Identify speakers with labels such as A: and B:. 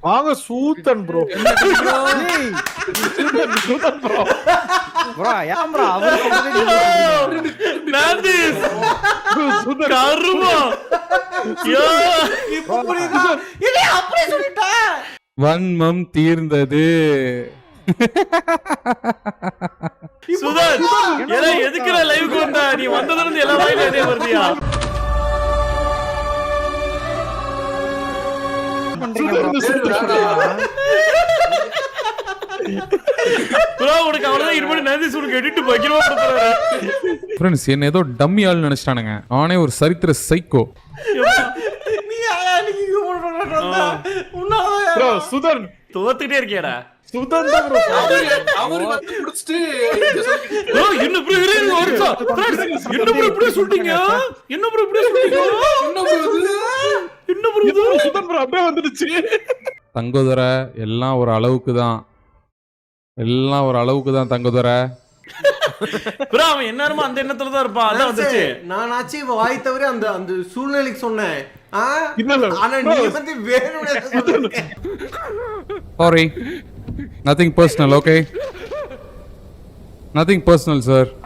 A: வாங்க சூதன் bro. சூதன் bro.
B: Bro ஏன் bro அவர்
C: நாந்தி கருமா யோ
B: இப்ப புரியுதா? இல்ல அப்படியே சொல்லிட்டா.
A: வன்மம் தீர்ந்தது.
C: சுதன் ஏன்னா எதுக்குற லைவுக்கு வந்தா நீ வந்ததுல இருந்து எல்லா வாயில அதே வருதியா? ப்ரோ உனக்கு அவளதான் இருமணி நந்தி சுடுக்கு எடிட் பக்கிரமா கொடுத்துறாரு.
A: ஃப்ரெண்ட்ஸ் என்ன ஏதோ டம்மி ஆள் நினைச்சிட்டானுங்க. அவனே ஒரு சரித்திர சைக்கோ.
B: நீ ஆயாலிக்கு கோல் பண்ணறடா. உன்னால
A: ப்ரோ சுதன்
C: தோத்துட்டே இருக்கியாடா?
A: சுதன் தான் ப்ரோ.
D: அவரு வந்து குடிச்சிட்டு
C: ப்ரோ என்ன ப்ரோ இரு ஒருச்சா ஃப்ரெண்ட்ஸ் என்ன ப்ரோ இப்படி சொல்றீங்க? என்ன ப்ரோ இப்படி சொல்றீங்க? என்ன ப்ரோ
A: சுதன் ப்ரோ அப்படியே வந்துடுச்சு. தங்கதுரை எல்லாம் ஒரு அளவுக்கு தான். எல்லாம் ஒரு அளவுக்கு தான் தங்கதுரை.
C: ப்ரோ அவன் என்னமா அந்த எண்ணத்துல தான் இருப்பான். அதான் வந்துச்சு.
B: நான் ஆச்சு வாய் தவிர அந்த அந்த சூழ்நிலைக்கு சொன்னேன். ஆனா நீ வந்து வேணும்னே சொல்றீங்க.
A: Sorry. Nothing personal, okay? Nothing personal, sir.